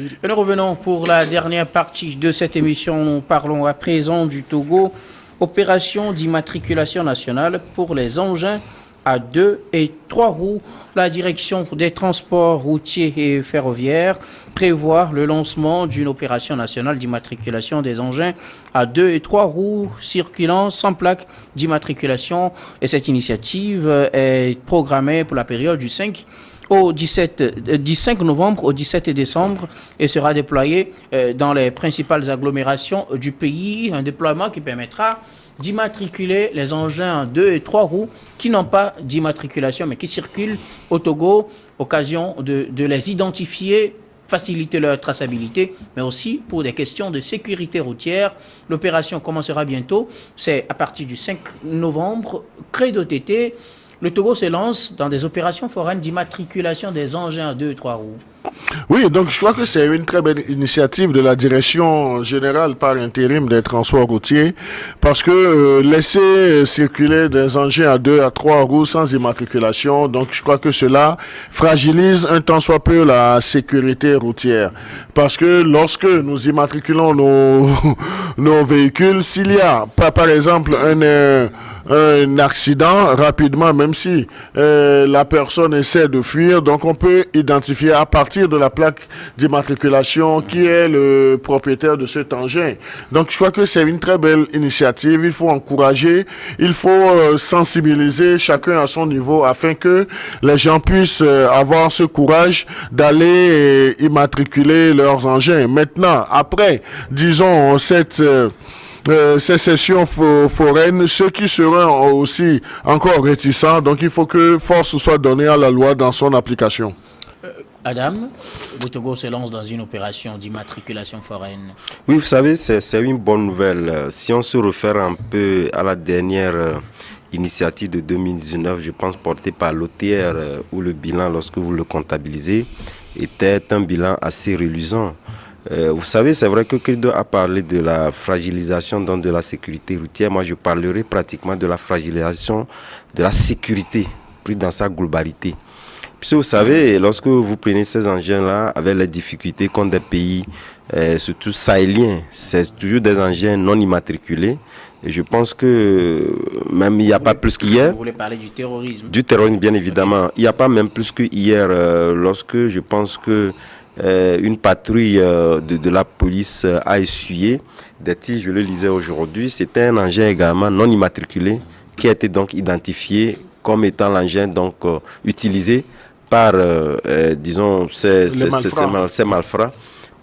Et nous revenons pour la dernière partie de cette émission. Nous parlons à présent du Togo. Opération d'immatriculation nationale pour les engins à 2 et 3 roues. La direction des transports routiers et ferroviaires prévoit le lancement d'une opération nationale d'immatriculation des engins à 2 et 3 roues circulant sans plaque d'immatriculation. Et cette initiative est programmée pour la période du 5 novembre au 17 décembre et sera déployée dans les principales agglomérations du pays. Un déploiement qui permettra d'immatriculer les engins en 2 et 3 roues qui n'ont pas d'immatriculation mais qui circulent au Togo, occasion de les identifier, faciliter leur traçabilité, mais aussi pour des questions de sécurité routière. L'opération commencera bientôt, c'est à partir du 5 novembre, Credo TT. Le Togo se lance dans des opérations foraines d'immatriculation des engins à 2 et 3 roues. Oui, donc je crois que c'est une très belle initiative de la direction générale par intérim des transports routiers parce que laisser circuler des engins à 2 à 3 roues sans immatriculation, donc je crois que cela fragilise un tant soit peu la sécurité routière. Parce que lorsque nous immatriculons nos véhicules, s'il y a par exemple un accident rapidement, même si la personne essaie de fuir, donc on peut identifier à partir de la plaque d'immatriculation qui est le propriétaire de cet engin. Donc je crois que c'est une très belle initiative, il faut encourager, il faut sensibiliser chacun à son niveau afin que les gens puissent avoir ce courage d'aller immatriculer leurs engins. Maintenant, après, disons, ces sessions foraines, ceux qui seront aussi encore réticents, donc il faut que force soit donnée à la loi dans son application. Adam, le Togo se lance dans une opération d'immatriculation foraine. Oui, vous savez, c'est une bonne nouvelle. Si on se réfère un peu à la dernière initiative de 2019, je pense portée par l'OTR, où le bilan, lorsque vous le comptabilisez, était un bilan assez reluisant. Vous savez, c'est vrai que Credo a parlé de la fragilisation de la sécurité routière. Moi, je parlerai pratiquement de la fragilisation de la sécurité, pris dans sa globalité. Puisque vous savez, lorsque vous prenez ces engins-là, avec les difficultés qu'ont des pays, surtout sahéliens, c'est toujours des engins non immatriculés. Et je pense que même il n'y a pas plus qu'hier. Vous voulez parler du terrorisme? Du terrorisme, bien évidemment. Il n'y a pas même plus qu'hier, lorsque je pense que une patrouille de la police a essuyé des tirs, je le lisais aujourd'hui. C'était un engin également non immatriculé qui a été donc identifié comme étant l'engin donc utilisé par, disons, ces malfrats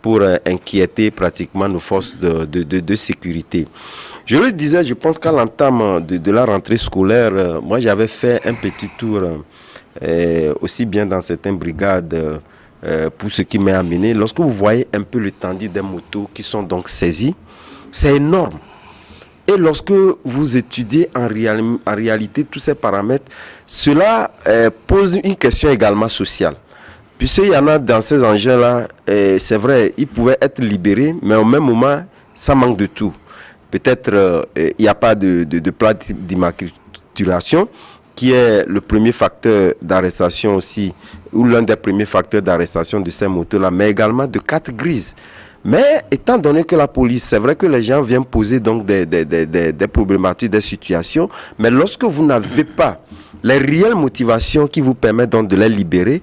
pour inquiéter pratiquement nos forces de sécurité. Je le disais, je pense qu'à l'entame de la rentrée scolaire, moi j'avais fait un petit tour aussi bien dans certaines brigades pour ce qui m'a amené. Lorsque vous voyez un peu l'étendue des motos qui sont donc saisies, c'est énorme. Et lorsque vous étudiez en réalité tous ces paramètres, cela pose une question également sociale. Puisqu'il y en a dans ces engins-là, c'est vrai, ils pouvaient être libérés, mais au même moment, ça manque de tout. Peut-être il n'y a pas de plaque d'immatriculation, qui est le premier facteur d'arrestation aussi, ou l'un des premiers facteurs d'arrestation de ces motos-là, mais également de carte grise. Mais étant donné que la police, c'est vrai que les gens viennent poser donc des problématiques, des situations, mais lorsque vous n'avez pas les réelles motivations qui vous permettent donc de les libérer,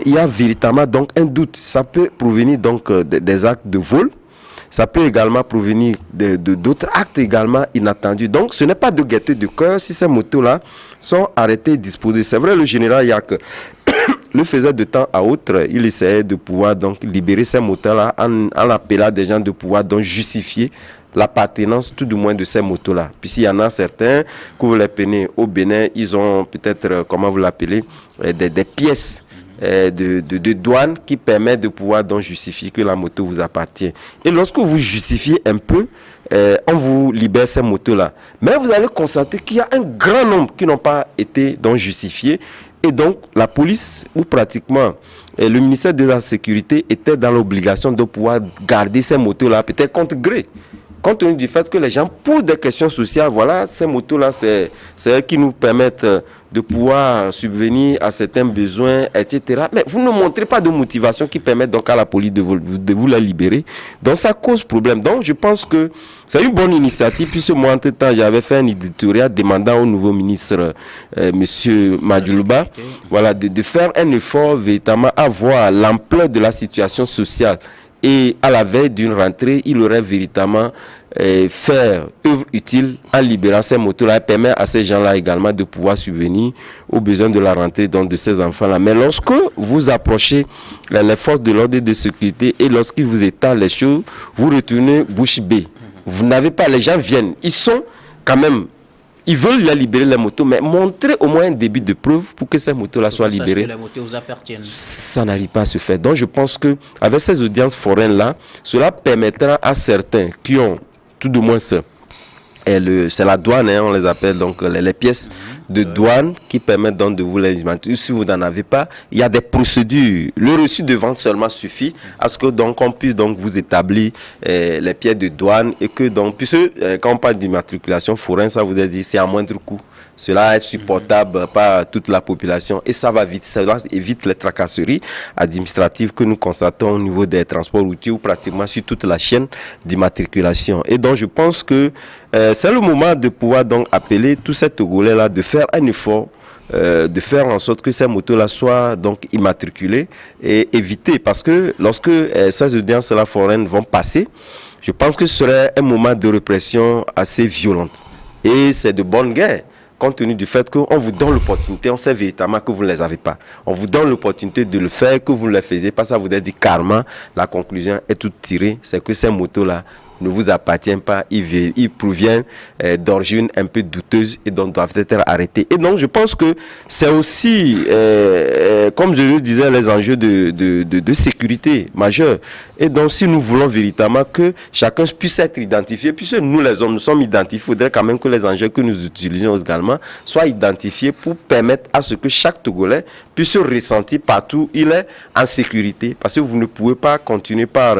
il y a véritablement donc un doute. Ça peut provenir donc des actes de vol, ça peut également provenir d'autres actes également inattendus. Donc ce n'est pas de gaieté de cœur si ces motos-là sont arrêtées et disposées. C'est vrai, le général Yak le faisait de temps à autre, il essayait de pouvoir donc libérer ces motos-là en appelant des gens de pouvoir donc justifier l'appartenance tout du moins de ces motos-là. Puis s'il y en a certains, que vous les prenez au Bénin, ils ont peut-être, comment vous l'appelez, des pièces de douane qui permettent de pouvoir donc justifier que la moto vous appartient. Et lorsque vous justifiez un peu, on vous libère ces motos-là. Mais vous allez constater qu'il y a un grand nombre qui n'ont pas été donc justifiés. Et donc, la police, ou pratiquement le ministère de la Sécurité, était dans l'obligation de pouvoir garder ces motos-là, peut-être contre gré. compte tenu du fait que les gens, pour des questions sociales, voilà, ces motos-là, c'est elles qui nous permettent de pouvoir subvenir à certains besoins, etc. Mais vous ne montrez pas de motivation qui permette donc à la police de vous la libérer. Donc ça cause problème. Donc je pense que c'est une bonne initiative. Puisque moi, entre-temps, j'avais fait un éditorial demandant au nouveau ministre, Monsieur Madjouba, voilà, de faire un effort véritablement à voir l'ampleur de la situation sociale. Et à la veille d'une rentrée, il aurait véritablement faire œuvre utile en libérant ces motos-là, et permet à ces gens-là également de pouvoir subvenir aux besoins de la rentrée donc de ces enfants-là. Mais lorsque vous approchez les forces de l'ordre et de sécurité et lorsqu'ils vous étalent les choses, vous retournez bouche bée. Vous n'avez pas, les gens viennent, ils sont quand même, ils veulent la libérer les motos, mais montrer au moins un début de preuve pour que ces motos-là soient libérées. Que les motos vous appartiennent. Ça n'arrive pas à se faire. Donc je pense que avec ces audiences foraines-là, cela permettra à certains qui ont tout de moins ça. C'est la douane, hein, on les appelle donc les pièces de douane qui permettent donc de vous les immatriculer. Si vous n'en avez pas, il y a des procédures. Le reçu de vente seulement suffit à ce que donc on puisse donc vous établir les pièces de douane et que donc puisque quand on parle d'immatriculation foraine, ça vous dire c'est à moindre coût. Cela est supportable par toute la population et ça va vite. Cela évite les tracasseries administratives que nous constatons au niveau des transports routiers ou pratiquement sur toute la chaîne d'immatriculation. Et donc je pense que c'est le moment de pouvoir donc appeler tous ces Togolais-là de faire un effort, de faire en sorte que ces motos-là soient donc immatriculées et éviter. Parce que lorsque ces audiences-là foraines vont passer, je pense que ce serait un moment de répression assez violente. Et c'est de bonne guerre. Compte tenu du fait qu'on vous donne l'opportunité, on sait véritablement que vous ne les avez pas. On vous donne l'opportunité de le faire, que vous ne le faisiez pas. Ça vous a dit carrément, la conclusion est toute tirée. C'est que ces motos-là ne vous appartiennent pas. Ils proviennent d'origine un peu douteuse et donc doivent être arrêtés. Et donc je pense que c'est aussi, comme je le disais, les enjeux de sécurité majeurs. Et donc si nous voulons véritablement que chacun puisse être identifié, puisque nous les hommes, nous sommes identifiés, il faudrait quand même que les enjeux que nous utilisons également soient identifiés pour permettre à ce que chaque Togolais puisse se ressentir partout où il est en sécurité. Parce que vous ne pouvez pas continuer par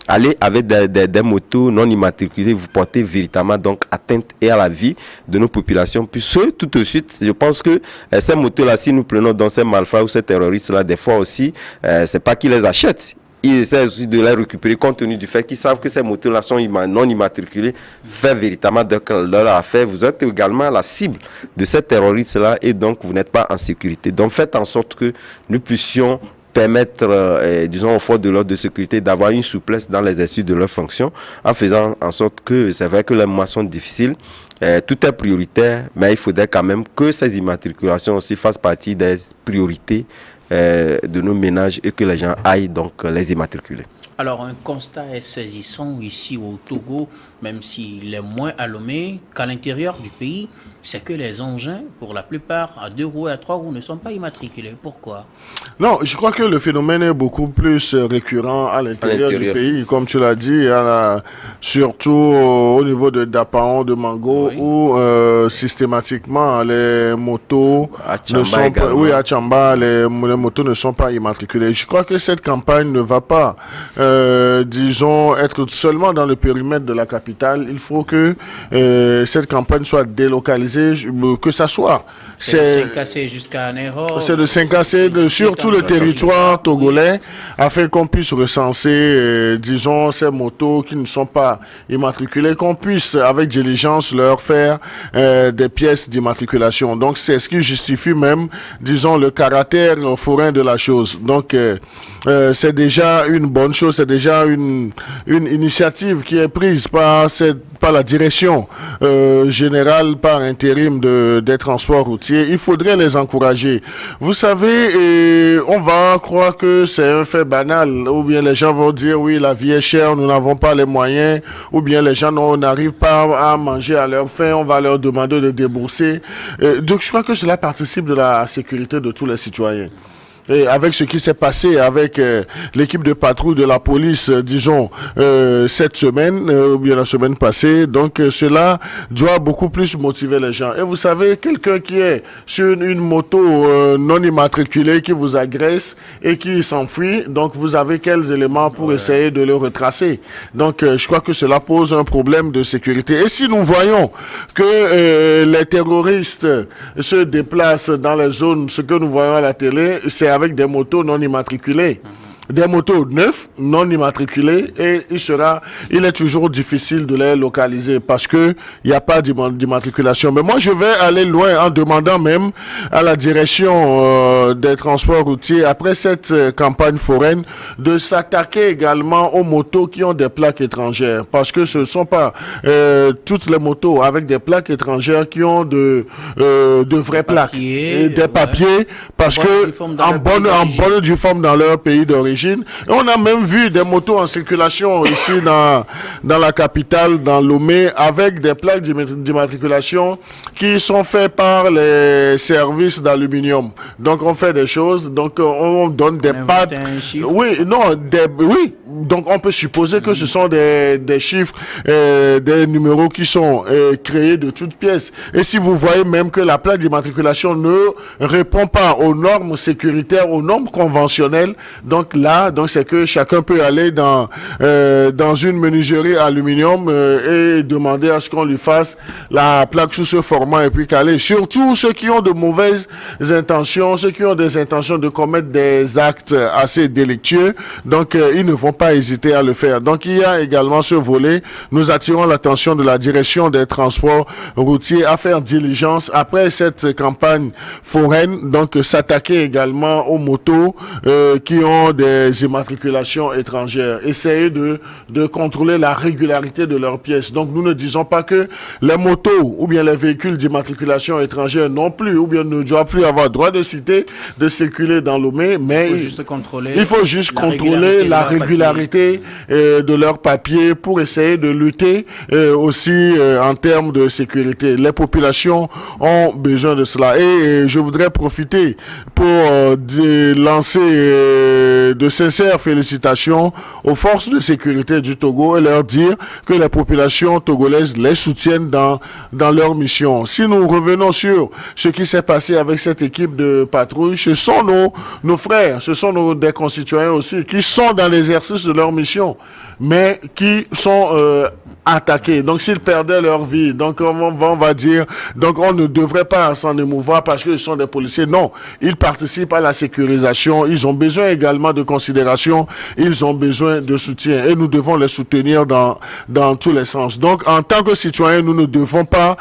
aller avec des motos non immatriculées, vous portez véritablement donc atteinte et à la vie de nos populations. Puisque tout de suite, je pense que ces motos-là, si nous prenons dans ces malfrats ou ces terroristes-là, des fois aussi, c'est pas qu'ils les achètent. Ils essaient aussi de les récupérer compte tenu du fait qu'ils savent que ces motos-là sont non immatriculées, fait véritablement de leur affaire. Vous êtes également la cible de ces terroristes-là et donc vous n'êtes pas en sécurité. Donc faites en sorte que nous puissions permettre, disons, aux forces de l'ordre de sécurité d'avoir une souplesse dans l'exercice de leurs fonctions, en faisant en sorte que, c'est vrai que les moments sont difficiles, tout est prioritaire, mais il faudrait quand même que ces immatriculations aussi fassent partie des priorités de nos ménages et que les gens aillent donc les immatriculer. Alors, un constat est saisissant ici au Togo, même s'il est moins à Lomé qu'à l'intérieur du pays, c'est que les engins, pour la plupart, à 2 roues et à 3 roues, ne sont pas immatriculés. Pourquoi? Non, je crois que le phénomène est beaucoup plus récurrent à l'intérieur du pays, comme tu l'as dit, surtout au niveau de Dapaon, de Mango, oui, où systématiquement les motos ne sont pas, oui, à Tchamba, les motos ne sont pas immatriculées. Je crois que cette campagne ne va pas, disons, être seulement dans le périmètre de la capitale. Il faut que cette campagne soit délocalisée, que ça soit. C'est cassé jusqu'à Nero. C'est de Saint-Cassé sur tout le territoire togolais, afin qu'on puisse recenser, disons, ces motos qui ne sont pas immatriculées, qu'on puisse, avec diligence, leur faire des pièces d'immatriculation. Donc, c'est ce qui justifie même, disons, le caractère forain de la chose. Donc, c'est déjà une bonne chose, c'est déjà une initiative qui est prise par la direction générale, par intérim des transports routiers. Il faudrait les encourager. Vous savez, on va croire que c'est un fait banal, ou bien les gens vont dire oui, la vie est chère, nous n'avons pas les moyens, ou bien les gens n'arrivent pas à manger à leur faim, on va leur demander de débourser. Donc je crois que cela participe de la sécurité de tous les citoyens. et avec ce qui s'est passé avec l'équipe de patrouille de la police, disons, cette semaine, ou bien la semaine passée. Donc, cela doit beaucoup plus motiver les gens. Et vous savez, quelqu'un qui est sur une moto non immatriculée, qui vous agresse et qui s'enfuit, donc vous avez quels éléments pour essayer de le retracer? Donc, je crois que cela pose un problème de sécurité. Et si nous voyons que les terroristes se déplacent dans les zones, ce que nous voyons à la télé, c'est avec des motos non immatriculées. Des motos neuves, non immatriculées, et il est toujours difficile de les localiser parce que il n'y a pas d'immatriculation. Mais moi, je vais aller loin en demandant même à la direction des transports routiers, après cette campagne foraine, de s'attaquer également aux motos qui ont des plaques étrangères, parce que ce ne sont pas toutes les motos avec des plaques étrangères qui ont de vraies plaques, et des papiers, parce que en bonne due forme dans leur pays d'origine. Et on a même vu des motos en circulation ici dans la capitale, dans Lomé, avec des plaques d'immatriculation qui sont faites par les services d'aluminium. Donc on fait des choses, donc on donne des pattes. Oui, oui. Donc on peut supposer que ce sont des chiffres, des numéros qui sont créés de toutes pièces. Et si vous voyez même que la plaque d'immatriculation ne répond pas aux normes sécuritaires, aux normes conventionnelles, donc c'est que chacun peut aller dans une menuiserie aluminium et demander à ce qu'on lui fasse la plaque sous ce format et puis caler. Surtout ceux qui ont de mauvaises intentions, ceux qui ont des intentions de commettre des actes assez délictueux, donc ils ne vont pas hésiter à le faire. Donc il y a également ce volet. Nous attirons l'attention de la direction des transports routiers à faire diligence après cette campagne foraine, donc s'attaquer également aux motos qui ont des immatriculations étrangères. Essayer de contrôler la régularité de leurs pièces. Donc, nous ne disons pas que les motos ou bien les véhicules d'immatriculation étrangère non plus, ou bien ne doivent plus avoir droit de circuler dans Lomé, mais il faut juste contrôler la régularité de leurs papiers pour essayer de lutter aussi en termes de sécurité. Les populations ont besoin de cela. Et je voudrais profiter pour lancer de sincères félicitations aux forces de sécurité du Togo et leur dire que les populations togolaises les soutiennent dans leur mission. Si nous revenons sur ce qui s'est passé avec cette équipe de patrouille, ce sont nos frères, ce sont des concitoyens aussi qui sont dans l'exercice de leur mission, mais qui sont attaqués. Donc, s'ils perdaient leur vie, donc on va dire, donc on ne devrait pas s'en émouvoir parce qu'ils sont des policiers. Non, ils participent à la sécurisation. Ils ont besoin également de considération. Ils ont besoin de soutien et nous devons les soutenir dans tous les sens. Donc, en tant que citoyens, nous ne devons pas,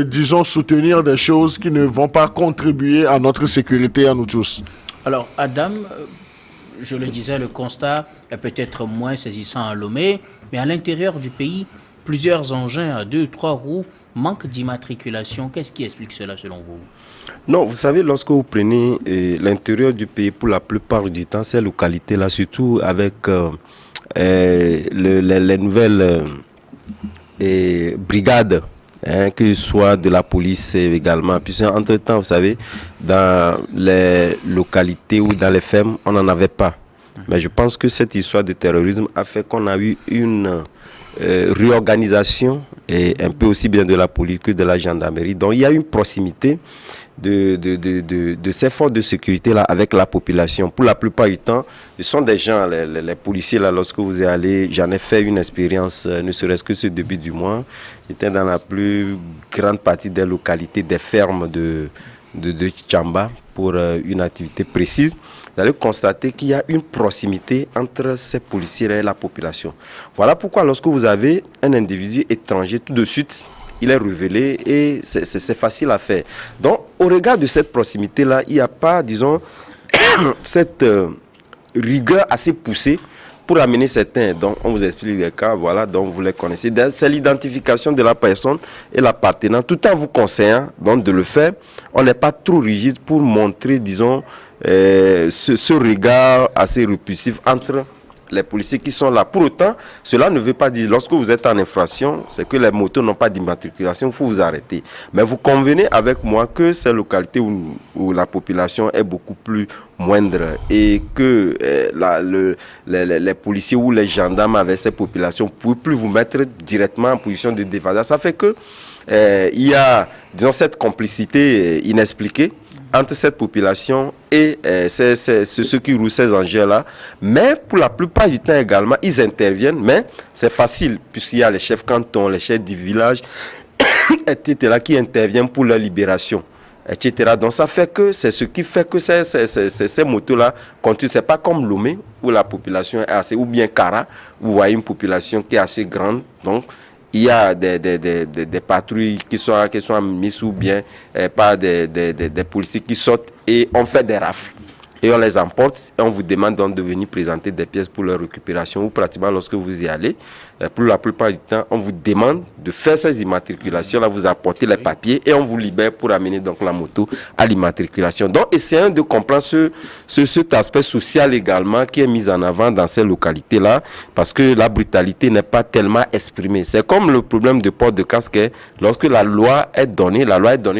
disons, soutenir des choses qui ne vont pas contribuer à notre sécurité à nous tous. Alors, Adam, je le disais, le constat est peut-être moins saisissant à Lomé, mais à l'intérieur du pays, plusieurs engins à 2-3 roues manquent d'immatriculation. Qu'est-ce qui explique cela selon vous? Non, vous savez, lorsque vous prenez l'intérieur du pays, pour la plupart du temps, ces localités-là, surtout avec les nouvelles brigades, que ce soit de la police également. Puis entre-temps, vous savez, dans les localités ou dans les fermes, on n'en avait pas. Mais je pense que cette histoire de terrorisme a fait qu'on a eu une réorganisation, et un peu aussi bien de la police que de la gendarmerie. Donc il y a une proximité de ces forces de sécurité là avec la population. Pour la plupart du temps, ce sont des gens, les policiers là, lorsque vous êtes allé, j'en ai fait une expérience, ne serait-ce que ce début du mois. J'étais dans la plus grande partie des localités, des fermes de Tchamba pour une activité précise. Vous allez constater qu'il y a une proximité entre ces policiers et la population. Voilà pourquoi lorsque vous avez un individu étranger, tout de suite, il est révélé et c'est facile à faire. Donc, au regard de cette proximité-là, il n'y a pas, disons, cette rigueur assez poussée pour amener certains. Donc, on vous explique les cas, voilà, donc vous les connaissez. C'est l'identification de la personne et l'appartenance, tout en vous conseillant donc de le faire. On n'est pas trop rigide pour montrer, disons, ce regard assez répulsif entre les policiers qui sont là. Pour autant, cela ne veut pas dire, lorsque vous êtes en infraction, c'est que les motos n'ont pas d'immatriculation, il faut vous arrêter. Mais vous convenez avec moi que ces localités où la population est beaucoup plus moindre et que les policiers ou les gendarmes avec ces populations ne peuvent plus vous mettre directement en position de défense. Ça fait que il y a, disons, cette complicité inexpliquée entre cette population et ceux qui roulent ces engins-là. Mais pour la plupart du temps également, ils interviennent. Mais c'est facile, puisqu'il y a les chefs cantons, les chefs du village, etc., qui interviennent pour leur libération, etc. Donc ça fait que c'est ce qui fait que ces motos-là continuent. C'est pas comme Lomé, où la population est assez, ou bien Kara, où vous voyez une population qui est assez grande. Donc il y a des patrouilles qui sont mises ou bien par des policiers qui sortent et on fait des rafles. Et on les emporte et on vous demande donc de venir présenter des pièces pour leur récupération. Ou pratiquement lorsque vous y allez, pour la plupart du temps, on vous demande de faire ces immatriculations. Là, vous apportez les papiers et on vous libère pour amener donc la moto à l'immatriculation. Donc, essayons de comprendre cet aspect social également qui est mis en avant dans ces localités-là, parce que la brutalité n'est pas tellement exprimée. C'est comme le problème de port de casque. Lorsque la loi est donnée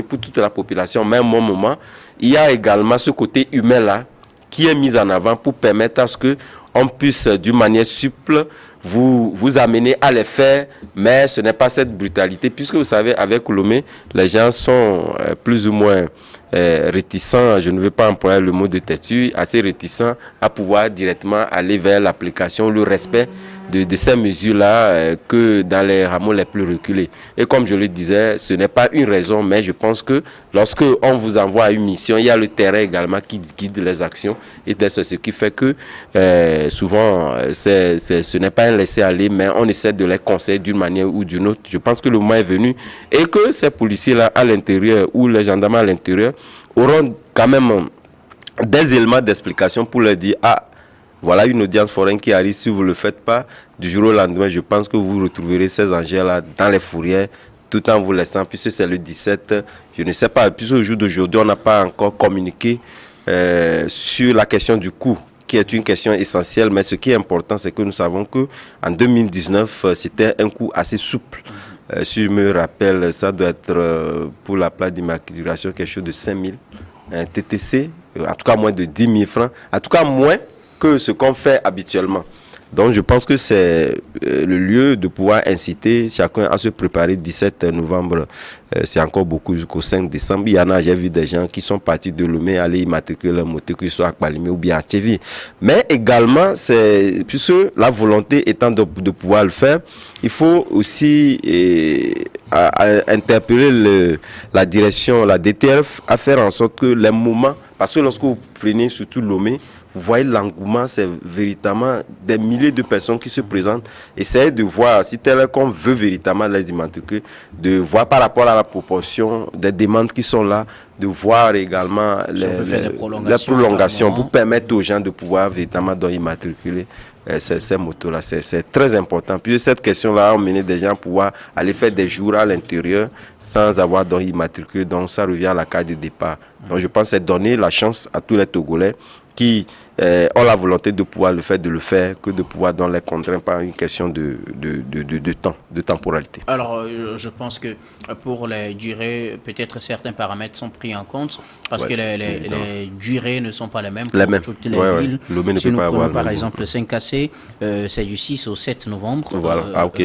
pour toute la population, mais à un moment, il y a également ce côté humain-là qui est mis en avant pour permettre à ce qu'on puisse, d'une manière souple, vous amener à les faire, mais ce n'est pas cette brutalité, puisque vous savez, avec Lomé, les gens sont plus ou moins réticents, je ne veux pas employer le mot de têtu, assez réticents à pouvoir directement aller vers l'application, le respect de ces mesures-là que dans les rameaux les plus reculés. Et comme je le disais, ce n'est pas une raison, mais je pense que lorsque on vous envoie à une mission, il y a le terrain également qui guide les actions. Et c'est ce qui fait que souvent, ce n'est pas un laisser-aller, mais on essaie de les conseiller d'une manière ou d'une autre. Je pense que le moment est venu et que ces policiers-là à l'intérieur ou les gendarmes à l'intérieur auront quand même des éléments d'explication pour leur dire « Ah, voilà une audience foraine qui arrive, si vous ne le faites pas, du jour au lendemain, je pense que vous retrouverez ces engins-là dans les fourrières, tout en vous laissant, puisque c'est le 17, je ne sais pas, puisque au jour d'aujourd'hui, on n'a pas encore communiqué sur la question du coût, qui est une question essentielle, mais ce qui est important, c'est que nous savons qu'en 2019, c'était un coût assez souple. Si je me rappelle, ça doit être pour la plaque d'immatriculation quelque chose de 5 000 TTC, en tout cas moins de 10 000 francs, en tout cas moins que ce qu'on fait habituellement. Donc je pense que c'est le lieu de pouvoir inciter chacun à se préparer. 17 novembre, c'est encore beaucoup jusqu'au 5 décembre. Il y en a, j'ai vu des gens qui sont partis de Lomé aller immatriculer leur moto, qu'ils soient à Kpalimé ou bien à Tchévi. Mais également, puisque la volonté étant de pouvoir le faire, il faut aussi interpeller la direction, la DTF, à faire en sorte que les moments, parce que lorsque vous prenez surtout Lomé, vous voyez l'engouement, c'est véritablement des milliers de personnes qui se présentent. Essayez de voir, si tel qu'on veut véritablement les immatriculer, de voir par rapport à la proportion des demandes qui sont là, de voir également les prolongations pour permettre aux gens de pouvoir véritablement immatriculer ces motos-là. C'est très important. Puis cette question-là a mené des gens à pouvoir aller faire des jours à l'intérieur sans avoir immatriculé. Donc ça revient à la case de départ. Donc je pense que c'est donner la chance à tous les Togolais qui ont la volonté de pouvoir le faire, que de pouvoir dans les contraintes par une question de temps, de temporalité. Alors, je pense que pour les durées, peut-être certains paramètres sont pris en compte, parce que les durées ne sont pas les mêmes pour toutes les villes. Si nous prenons par exemple le 5AC, c'est du 6 au 7 novembre. Voilà, ok.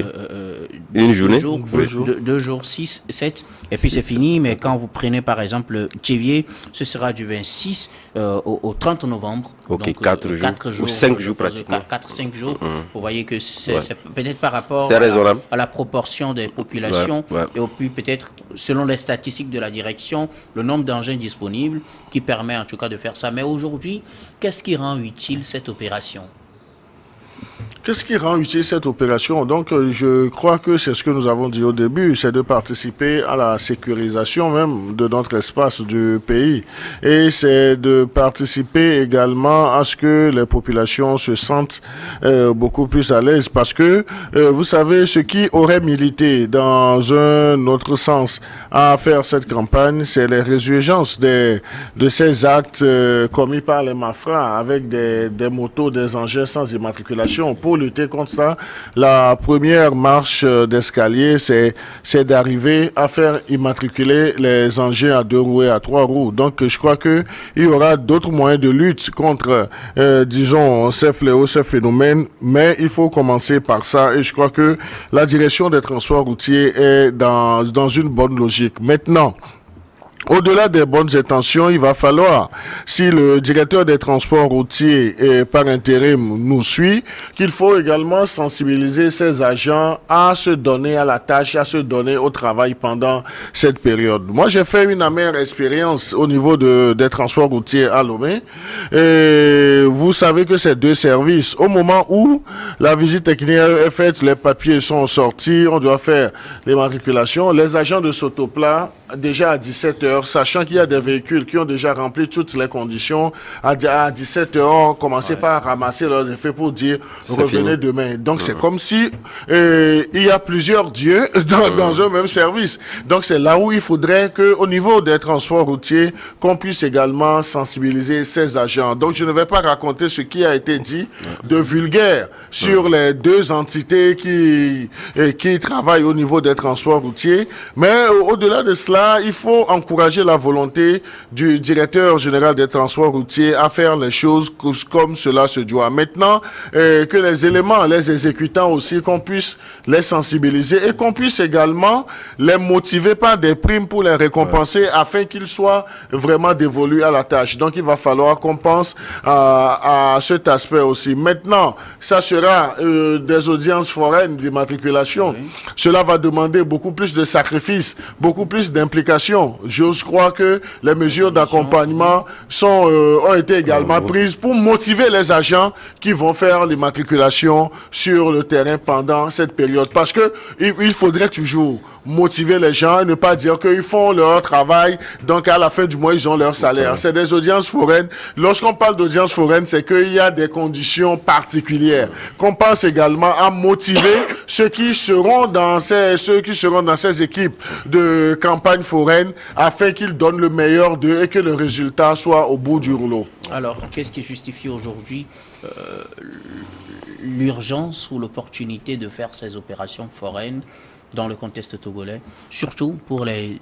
Une journée 2 jours, 6, 7, et puis c'est fini. Mais quand vous prenez par exemple le Tchévier, ce sera du 26 au 30 novembre. Ok, donc, 4 jours, ou 5 jours pratiquement. 4-5 jours. Vous voyez que c'est peut-être par rapport à la proportion des populations et puis peut-être selon les statistiques de la direction, le nombre d'engins disponibles qui permet en tout cas de faire ça. Mais aujourd'hui, qu'est-ce qui rend utile cette opération? Qu'est-ce qui rend utile cette opération? Donc, je crois que c'est ce que nous avons dit au début, c'est de participer à la sécurisation même de notre espace du pays. Et c'est de participer également à ce que les populations se sentent beaucoup plus à l'aise. Parce que, vous savez, ce qui aurait milité dans un autre sens à faire cette campagne, c'est les résurgences de ces actes commis par les malfrats avec des motos, des engins sans immatriculation. Pour lutter contre ça, la première marche d'escalier, c'est d'arriver à faire immatriculer les engins à 2 roues et à 3 roues. Donc, je crois que il y aura d'autres moyens de lutte contre, disons, ces fléaux, ces phénomènes, mais il faut commencer par ça. Et je crois que la direction des transports routiers est dans une bonne logique. Maintenant, au-delà des bonnes intentions, il va falloir, si le directeur des transports routiers par intérim nous suit, qu'il faut également sensibiliser ses agents à se donner à la tâche, à se donner au travail pendant cette période. Moi, j'ai fait une amère expérience au niveau des transports routiers à Lomé. Et vous savez que ces 2 services, au moment où la visite technique est faite, les papiers sont sortis, on doit faire les matriculations, les agents de Sotopla, déjà à 17h, sachant qu'il y a des véhicules qui ont déjà rempli toutes les conditions, à 17h, on commençait par ramasser leurs effets pour dire revenez demain. Donc c'est comme si il y a plusieurs dieux dans un même service. Donc c'est là où il faudrait que, au niveau des transports routiers, qu'on puisse également sensibiliser ces agents. Donc je ne vais pas raconter ce qui a été dit de vulgaire sur les 2 entités qui travaillent au niveau des transports routiers, mais au-delà de cela, il faut encourager la volonté du directeur général des transports routiers à faire les choses comme cela se doit. Maintenant, que les éléments, les exécutants aussi, qu'on puisse les sensibiliser et qu'on puisse également les motiver par des primes pour les récompenser afin qu'ils soient vraiment dévolus à la tâche. Donc, il va falloir qu'on pense à cet aspect aussi. Maintenant, ça sera des audiences foraines d'immatriculation. Oui. Cela va demander beaucoup plus de sacrifices, beaucoup plus d'implication. Je crois que les mesures d'accompagnement ont été également prises pour motiver les agents qui vont faire l'immatriculation sur le terrain pendant cette période. Parce que il faudrait toujours motiver les gens et ne pas dire qu'ils font leur travail, donc à la fin du mois, ils ont leur salaire. C'est des audiences foraines. Lorsqu'on parle d'audience foraine, c'est qu'il y a des conditions particulières. Qu'on pense également à motiver ceux qui seront dans ces équipes de campagne foraine afin qu'ils donnent le meilleur d'eux et que le résultat soit au bout du rouleau. Alors, qu'est-ce qui justifie aujourd'hui l'urgence ou l'opportunité de faire ces opérations foraines dans le contexte togolais, surtout pour les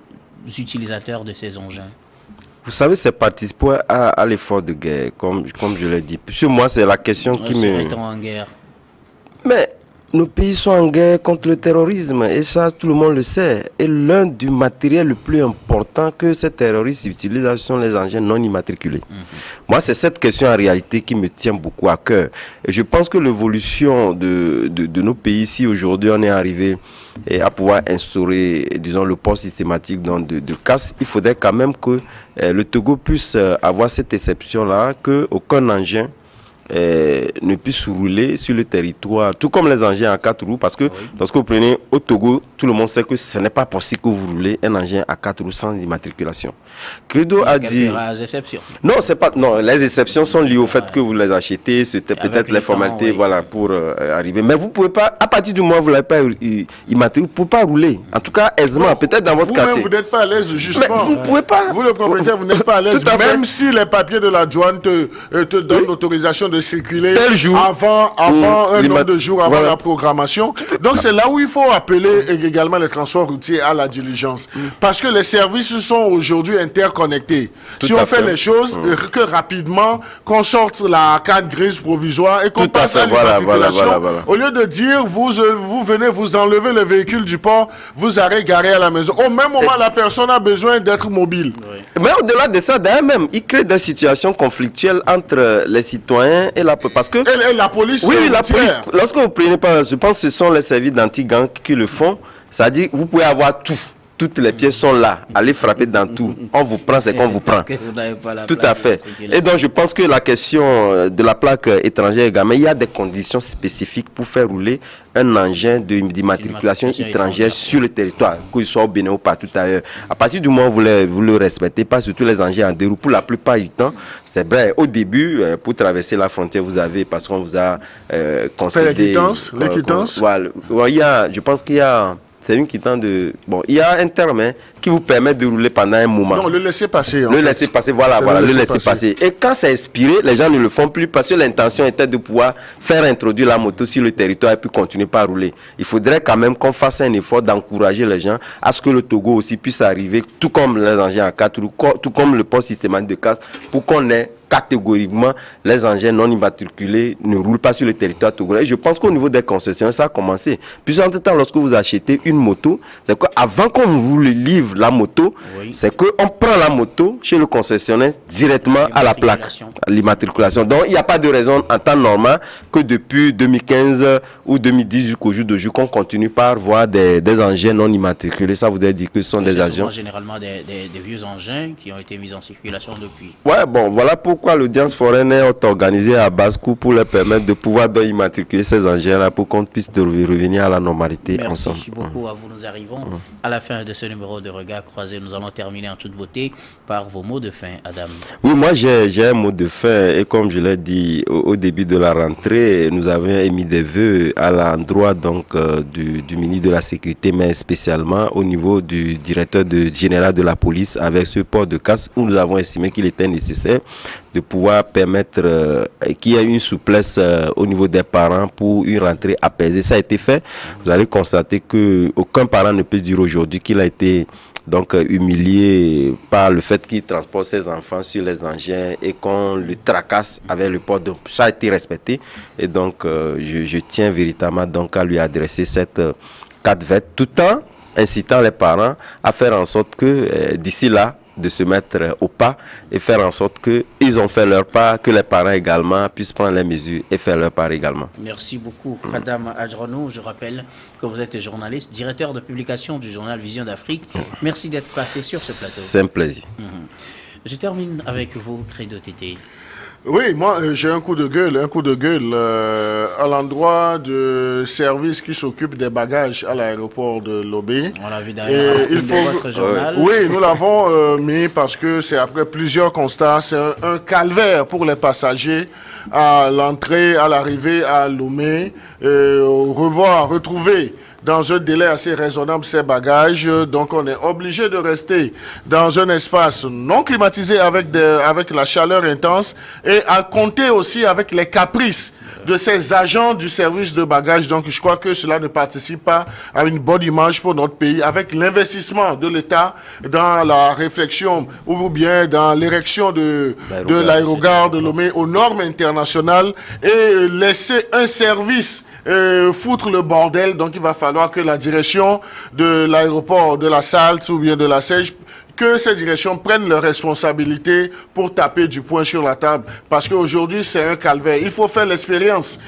utilisateurs de ces engins? Vous savez, c'est participer à l'effort de guerre, comme je l'ai dit. Sur moi, c'est la question qui me... Serait-on en guerre? Mais nos pays sont en guerre contre le terrorisme, et ça, tout le monde le sait. Et l'un du matériel le plus important que ces terroristes utilisent, ce sont les engins non immatriculés. Moi, c'est cette question en réalité qui me tient beaucoup à cœur. Et je pense que l'évolution de nos pays, si aujourd'hui on est arrivé à pouvoir instaurer, disons, le port systématique de casse, il faudrait quand même que le Togo puisse avoir cette exception-là, qu'aucun engin ne puisse rouler sur le territoire, tout comme les engins à 4 roues, parce que lorsque vous prenez au Togo, tout le monde sait que ce n'est pas possible que vous roulez un engin à 4 roues sans immatriculation. Credo a dit... exceptions. Non, c'est pas... Non, les exceptions sont liées au fait que vous les achetez, c'était peut-être les formalités, voilà, pour arriver. Mais vous pouvez pas, à partir du moment où vous l'avez pas immatriculé, vous ne pouvez pas rouler. En tout cas, aisément, peut-être dans votre quartier. Vous n'êtes pas à l'aise, justement. Mais vous ne pouvez pas. Vous, le propriétaire, vous n'êtes pas à l'aise, même si les papiers de la douane te donnent l'autorisation de circuler tel jour, avant un nombre de jours avant la programmation. Donc c'est là où il faut appeler également les transports routiers à la diligence. Parce que les services sont aujourd'hui interconnectés. Si on fait les choses que rapidement, qu'on sorte la carte grise provisoire et qu'on passe à l'immatriculation, au lieu de dire vous venez vous enlever le véhicule du port, vous allez garer à la maison. Au même moment, la personne a besoin d'être mobile. Mais au-delà de ça, d'ailleurs même, il crée des situations conflictuelles entre les citoyens et la police. Parce que et la police. Oui, la police. Lorsque vous prenez pas, je pense que ce sont les services d'anti-gang qui le font. C'est-à-dire, vous pouvez avoir tout. toutes les pièces sont là. Allez frapper dans tout. On vous prend, c'est qu'on vous prend. Tout à fait. Et donc, je pense que la question de la plaque étrangère également, il y a des conditions spécifiques pour faire rouler un engin d'immatriculation étrangère sur le territoire, qu'il soit au Bénin ou partout ailleurs. À partir du moment où vous le respectez, pas surtout les engins en deux roues, pour la plupart du temps, c'est vrai, au début, pour traverser la frontière, vous avez, parce qu'on vous a concédé... L'équitance. Voilà. Je pense qu'il y a... C'est une quittance de... Bon, il y a un terme qui vous permet de rouler pendant un moment. Non, le laisser passer. Le laisser passer, voilà, le laisser passer. Et quand c'est expiré, les gens ne le font plus parce que l'intention était de pouvoir faire introduire la moto sur le territoire et puis continuer par rouler. Il faudrait quand même qu'on fasse un effort d'encourager les gens à ce que le Togo aussi puisse arriver, tout comme les engins à 4 roues, tout comme le port systématique de casse, pour qu'on ait catégoriquement les engins non immatriculés ne roulent pas sur le territoire togolais. Je pense qu'au niveau des concessions, ça a commencé. Puis en tout temps, lorsque vous achetez une moto, c'est qu'avant qu'on vous le livre la moto, c'est qu'on prend la moto chez le concessionnaire directement à la plaque, à l'immatriculation. Donc il n'y a pas de raison en temps normal que depuis 2015 ou 2010 jusqu'au jour d'aujourd'hui qu'on continue par voir des engins non immatriculés. Ça voudrait dire que ce sont des engins. Généralement des vieux engins qui ont été mis en circulation depuis. Ouais, bon, voilà pourquoi l'audience foraine est organisée à basse coût pour leur permettre de pouvoir immatriculer ces engins-là pour qu'on puisse revenir à la normalité ensemble. Merci beaucoup à vous. Nous arrivons à la fin de ce numéro de Regard Croisé. Nous allons terminer en toute beauté par vos mots de fin, Adam. Oui, moi j'ai un mot de fin et comme je l'ai dit au début de la rentrée, nous avons émis des vœux à l'endroit donc du ministre de la Sécurité, mais spécialement au niveau du directeur général de la police avec ce port de casque où nous avons estimé qu'il était nécessaire de pouvoir permettre qu'il y ait une souplesse au niveau des parents pour une rentrée apaisée. Ça a été fait. Vous allez constater qu'aucun parent ne peut dire aujourd'hui qu'il a été donc humilié par le fait qu'il transporte ses enfants sur les engins et qu'on le tracasse avec le port. Donc ça a été respecté et donc je tiens véritablement donc à lui adresser cette carte verte tout en incitant les parents à faire en sorte que d'ici là de se mettre au pas et faire en sorte qu'ils ont fait leur part, que les parents également puissent prendre les mesures et faire leur part également. Merci beaucoup, Madame Adjrono. Je rappelle que vous êtes journaliste, directeur de publication du journal Vision d'Afrique. Merci d'être passé sur ce plateau. C'est un plaisir. Je termine avec vous, Credo Tété. Oui, moi j'ai un coup de gueule à l'endroit du service qui s'occupe des bagages à l'aéroport de Lobé. On l'a vu derrière votre journal. Oui, nous l'avons mis parce que c'est après plusieurs constats, c'est un calvaire pour les passagers à l'entrée, à l'arrivée à Lomé, retrouver dans un délai assez raisonnable ces bagages. Donc on est obligé de rester dans un espace non climatisé avec la chaleur intense et à compter aussi avec les caprices de ces agents du service de bagages. Donc je crois que cela ne participe pas à une bonne image pour notre pays avec l'investissement de l'État dans la réflexion ou bien dans l'érection de l'aérogare de Lomé aux normes internationales et laisser un service foutre le bordel. Donc il va falloir que la direction de l'aéroport de la Salte ou bien de la Sèche, que ces directions prennent leurs responsabilités pour taper du poing sur la table. Parce qu'aujourd'hui, c'est un calvaire. Il faut faire l'expérience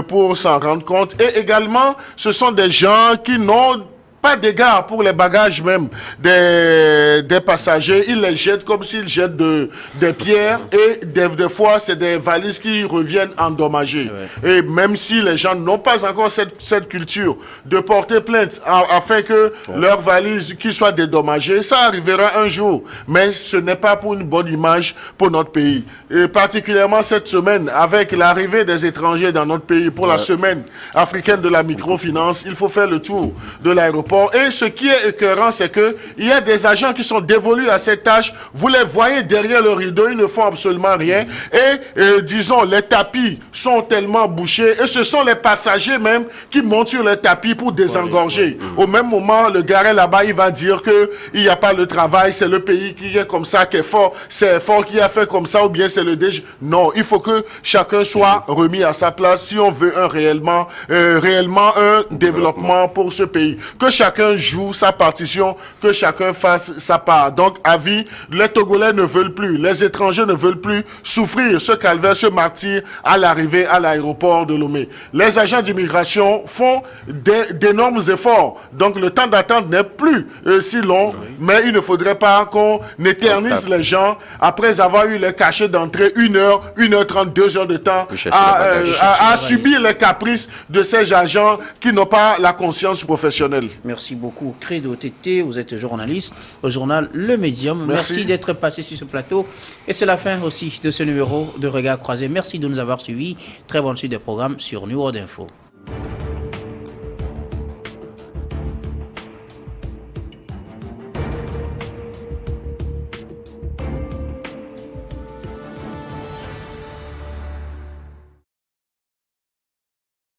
pour s'en rendre compte. Et également, ce sont des gens qui n'ont pas d'égard pour les bagages même des passagers. Ils les jettent comme s'ils jettent des pierres et des fois, c'est des valises qui reviennent endommagées. Ouais. Et même si les gens n'ont pas encore cette culture de porter plainte afin que leurs valises qui soient dédommagées, ça arrivera un jour. Mais ce n'est pas pour une bonne image pour notre pays. Et particulièrement cette semaine, avec l'arrivée des étrangers dans notre pays pour la semaine africaine de la microfinance, il faut faire le tour de l'aéroport. Et ce qui est écœurant, c'est que il y a des agents qui sont dévolus à cette tâche. Vous les voyez derrière le rideau, ils ne font absolument rien. Et disons, les tapis sont tellement bouchés. Et ce sont les passagers même qui montent sur les tapis pour désengorger. Au même moment, le garé là-bas, il va dire que il n'y a pas le travail, c'est le pays qui est comme ça, qui est fort. C'est fort qui a fait comme ça, ou bien c'est le DG. Non, il faut que chacun soit remis à sa place si on veut réellement un développement pour ce pays. Que chacun joue sa partition, que chacun fasse sa part. Donc, avis, les Togolais ne veulent plus, les étrangers ne veulent plus souffrir ce calvaire, ce martyre à l'arrivée à l'aéroport de Lomé. Les agents d'immigration font d'énormes efforts. Donc, le temps d'attente n'est plus si long, mais il ne faudrait pas qu'on éternise les gens après avoir eu les cachets d'entrée 1h, 1h30, 2 heures de temps à subir les caprices de ces agents qui n'ont pas la conscience professionnelle. Merci beaucoup. Credo Tété, vous êtes journaliste au journal Le Médium. Merci d'être passé sur ce plateau. Et c'est la fin aussi de ce numéro de Regard Croisé. Merci de nous avoir suivis. Très bonne suite des programmes sur New World Info.